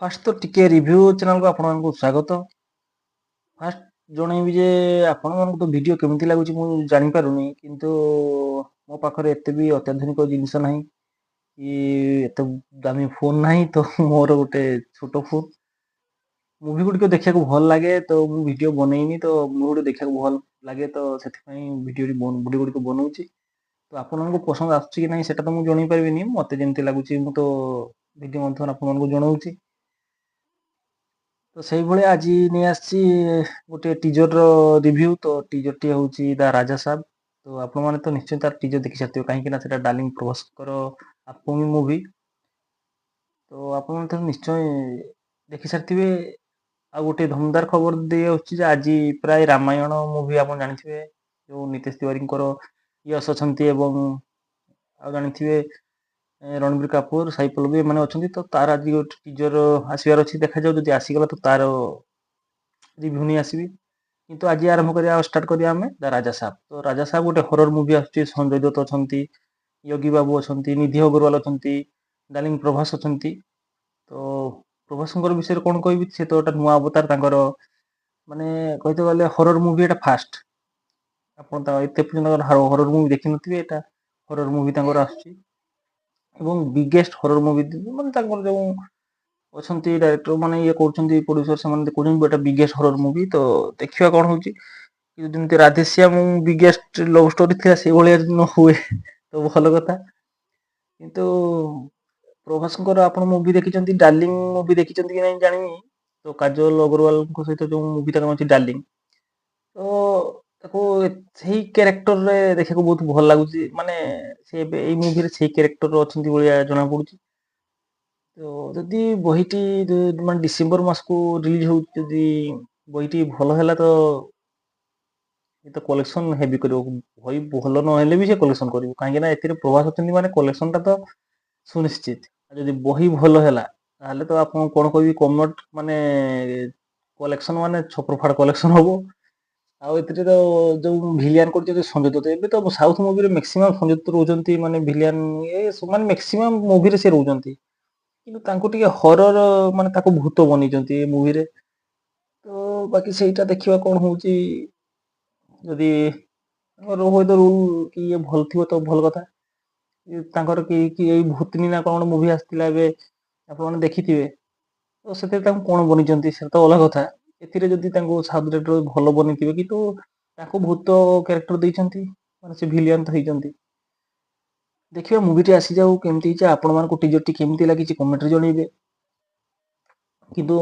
First ତ ଟିକେ review ଚ୍ୟାନେଲକୁ ଆପଣମାନଙ୍କୁ ସ୍ୱାଗତ। ଫାଷ୍ଟ ଜଣେଇବି ଯେ ଆପଣମାନଙ୍କୁ ତ ଭିଡ଼ିଓ କେମିତି ଲାଗୁଛି ମୁଁ ଜାଣିପାରୁନି, କିନ୍ତୁ ମୋ ପାଖରେ ଏତେ ବି ଅତ୍ୟାଧୁନିକ ଜିନିଷ ନାହିଁ କି ଏତେ ଦାମୀ ଫୋନ୍ ନାହିଁ, ତ ମୋର ଗୋଟେ ଛୋଟ ଫୋନ୍। ମୁଭି ଗୁଡ଼ିକ ଦେଖିବାକୁ ଭଲ ଲାଗେ, ତ ମୁଁ ଭିଡ଼ିଓ ବନେଇନି, ତ ମୁଭି ଗୁଡ଼ିକ ଦେଖିବାକୁ ଭଲ ଲାଗେ, ତ ସେଥିପାଇଁ ଭିଡ଼ିଓ ଗୁଡ଼ିକ ବନଉଛି। ତ ଆପଣଙ୍କୁ ପସନ୍ଦ ଆସୁଛି କି ନାହିଁ ସେଟା ତ ମୁଁ ଜଣେଇ ପାରିବିନି, ମୋତେ ଯେମିତି ଲାଗୁଛି ମୁଁ ତ ଭିଡ଼ିଓ ମଧ୍ୟ ଆପଣମାନଙ୍କୁ ଜଣାଉଛି। ତ ସେଇଭଳିଆ ଆଜି ନେଇ ଆସିଛି ଗୋଟେ ଟିଜରର ରିଭ୍ୟୁ। ତ ଟିଜରଟି ହେଉଛି ଦ ରାଜା ସାହବ। ତ ଆପଣମାନେ ତ ନିଶ୍ଚୟ ତାର ଟିଜର ଦେଖି ସାରିଥିବେ, କାହିଁକି ନା ସେଟା ଡାର୍ଲିଂ ପ୍ରଭାସଙ୍କର ଆପକମିଂ ମୁଭି। ତ ଆପଣମାନେ ତ ନିଶ୍ଚୟ ଦେଖି ସାରିଥିବେ। ଆଉ ଗୋଟେ ଧମଦାର ଖବର ଦେଇ ଆସୁଛି ଯେ ଆଜି ପ୍ରାୟ ରାମାୟଣ ମୁଭି ଆପଣ ଜାଣିଥିବେ, ଯୋଉ ନିତେଶ ତିୱାରୀଙ୍କର ୟଶ ଅଛନ୍ତି ଏବଂ ଆଉ ଜାଣିଥିବେ ରଣବୀର କାପୁର, ସାଇ ପଲ୍ଲବୀ ଏମାନେ ଅଛନ୍ତି। ତ ତାର ଆଜି ଗୋଟେ ଟିଜର ଆସିବାର ଅଛି, ଦେଖାଯାଉ ଯଦି ଆସିଗଲା ତ ତାର ରିଭ୍ୟୁ ନେଇ ଆସିବି। କିନ୍ତୁ ଆଜି ଆରମ୍ଭ କରିବା ଷ୍ଟାର୍ଟ କରିବା ଆମେ ଦ ରାଜା ସାହବ। ତ ରାଜା ସାହବ ଗୋଟେ ହରର ମୁଭି ଆସୁଛି, ସଞ୍ଜୟ ଦତ୍ତ ଅଛନ୍ତି, ୟୋଗୀ ବାବୁ ଅଛନ୍ତି, ନିଧି ଅଗ୍ରୱାଲ ଅଛନ୍ତି, ଡାର୍ଲିଂ ପ୍ରଭାସ ଅଛନ୍ତି। ତ ପ୍ରଭାସଙ୍କର ବିଷୟରେ କଣ କହିବି, ସେ ତ ଗୋଟେ ନୂଆ ଅବତାର ତାଙ୍କର, ମାନେ କହିତେ ଗଲେ ହରର ମୁଭି ଏଟା ଫାଷ୍ଟ। ଆପଣ ତ ଏତେ ପର୍ଯ୍ୟନ୍ତ ହରର ମୁଭି ଦେଖିନଥିବେ, ଏଟା ହରର ମୁଭି ତାଙ୍କର ଆସୁଛି ଏବଂ ବିଗେଷ୍ଟ ହରର ମୁଭି, ମାନେ ତାଙ୍କର ଯୋଉ ଅଛନ୍ତି ଡାଇରେକ୍ଟର ମାନେ ଇଏ କରୁଛନ୍ତି, ପ୍ରଡ୍ୟୁସର ସେମାନେ କହୁଛନ୍ତି ଏଟା ବିଗେଷ୍ଟ ହରର ମୁଭି। ତ ଦେଖିବା କଣ ହଉଛି। କିନ୍ତୁ ଯେମିତି ରାଧେଶ୍ୟାମ ବିଗେଷ୍ଟ ଲଭ ଷ୍ଟୋରି ଥିଲା, ସେଇଭଳିଆ ଯଦି ନ ହୁଏ ତ ଭଲ କଥା। କିନ୍ତୁ ପ୍ରଭାସଙ୍କର ଆପଣ ମୁଭି ଦେଖିଛନ୍ତି, ଡାର୍ଲିଂ ମୁଭି ଦେଖିଛନ୍ତି କି ନାଇଁ ଜାଣିନି। ତ କାଜଲ ଅଗ୍ରୱାଲଙ୍କ ସହିତ ଯୋଉ ମୁଭି ତାଙ୍କର ଅଛି ଡାର୍ଲିଂ, ତ ତାକୁ ସେଇ କ୍ୟାରେକ୍ଟରରେ ଦେଖିବାକୁ ବହୁତ ଭଲ ଲାଗୁଛି। ମାନେ ସେ ଏବେ ଏଇ ମୁଭିରେ ସେଇ କ୍ୟାରେକ୍ଟର ଅଛନ୍ତି ଭଳିଆ ଜଣା ପଡୁଛି। ତ ଯଦି ବହିଟି ମାନେ ଡିସେମ୍ବର ମାସକୁ ରିଲିଜ ହଉଛି, ଯଦି ବହିଟି ଭଲ ହେଲା ତ ଏ ତ କଲେକ୍ସନ ହେଭି କରିବ। ବହି ଭଲ ନହେଲେ ବି ସେ କଲେକ୍ସନ କରିବ, କାହିଁକି ନା ଏଥିରେ ପ୍ରଭାସ ଅଛନ୍ତି ମାନେ କଲେକ୍ସନ ଟା ତ ସୁନିଶ୍ଚିତ। ଆଉ ଯଦି ବହି ଭଲ ହେଲା ତାହେଲେ ତ ଆପଣ କଣ କହିବି, କମେଣ୍ଟ ମାନେ କଲେକ୍ସନ ମାନେ ଛପର ଫାଡ଼ କଲେକ୍ସନ ହବ। ଆଉ ଏଥିରେ ତ ଯୋଉ ଭିଲିଆନ କରୁଛନ୍ତି ସଞ୍ଜୟ ଦତ୍ତ, ଏବେ ତ ସାଉଥ ମୁଭିରେ ମାକ୍ସିମମ୍ ସଞ୍ଜୟ ଦତ୍ତ ରହୁଛନ୍ତି, ମାନେ ଭିଲିଆନ ମାନେ ମାକ୍ସିମମ୍ ମୁଭିରେ ସେ ରହୁଛନ୍ତି। କିନ୍ତୁ ତାଙ୍କୁ ଟିକେ ହରର ମାନେ ତାକୁ ଭୂତ ବନେଇଛନ୍ତି ଏ ମୁଭିରେ। ତ ବାକି ସେଇଟା ଦେଖିବା କଣ ହଉଛି। ଯଦି ହୁଏତ ରୁଲ କି ଇଏ ଭଲ ଥିବ ତ ଭଲ କଥା। ତାଙ୍କର କି ଏଇ ଭୂତନି ନା କଣ ମୁଭି ଆସିଥିଲା ଏବେ ଆପଣମାନେ ଦେଖିଥିବେ, ତ ସେଥିରେ ତାଙ୍କୁ କଣ ବନିଛନ୍ତି ସେଟା ତ ଅଲଗା କଥା। ଏଥିରେ ଯଦି ତାଙ୍କୁ ସାଉଥ ଡିରେକ୍ଟର ଭଲ ବନେଇଥିବେ, କିନ୍ତୁ ତାଙ୍କୁ ଭୂତ କ୍ୟାରେକ୍ଟର ଦେଇଛନ୍ତି, ମାନେ ସେ ଭିଲିଆନ ତ ହେଇଛନ୍ତି। ଦେଖିବା ମୁଭିଟି ଆସିଯାଉ କେମିତି ହେଇଛି, ଆପଣମାନଙ୍କୁ ଟିଜରଟି କେମିତି ଲାଗିଛି କମେଣ୍ଟରେ ଜଣେଇବେ। କିନ୍ତୁ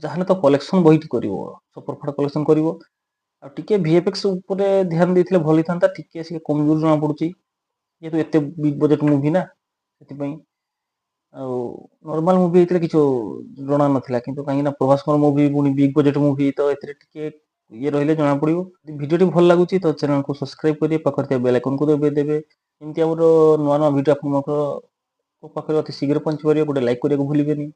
ଯାହାହେଲେ ତ କଲେକ୍ସନ ବହିଟି କରିବ, ସୁପର ଫାଡ଼ କଲେକ୍ସନ କରିବ। ଆଉ ଟିକେ ଭିଏଫଏକ୍ସ ଉପରେ ଧ୍ୟାନ ଦେଇଥିଲେ ଭଲ ହେଇଥାନ୍ତା, ଟିକେ ସେ କମଜୋର ଜଣା ପଡୁଛି। ଯେହେତୁ ଏତେ ବିଗ ବଜେଟ ମୁଭି ନା, ସେଥିପାଇଁ। ଆଉ ନର୍ମାଲ ମୁଭି ହେଇଥିଲେ କିଛି ଜଣା ନଥିଲା, କିନ୍ତୁ କାହିଁକିନା ପ୍ରଭାସଙ୍କର ମୁଭି ପୁଣି ବିଗ ବଜେଟ ମୁଭି, ତ ଏଥିରେ ଟିକେ ଇଏ ରହିଲେ ଜଣା ପଡିବ। ଯଦି ଭିଡିଓଟି ଭଲ ଲାଗୁଛି ତ ଚ୍ୟାନେଲକୁ ସବସ୍କ୍ରାଇବ କରି ପାଖରେ ଥିବା ବେଲ ଆଇକନକୁ ଦେବେ। ଏମିତି ଆମର ନୂଆ ନୂଆ ଭିଡିଓ ଆପଣଙ୍କ ପାଖରେ ଅତି ଶୀଘ୍ର ପହଞ୍ଚି ପାରିବ। ଗୋଟେ ଲାଇକ୍ କରିବାକୁ ଭୁଲିବେନି।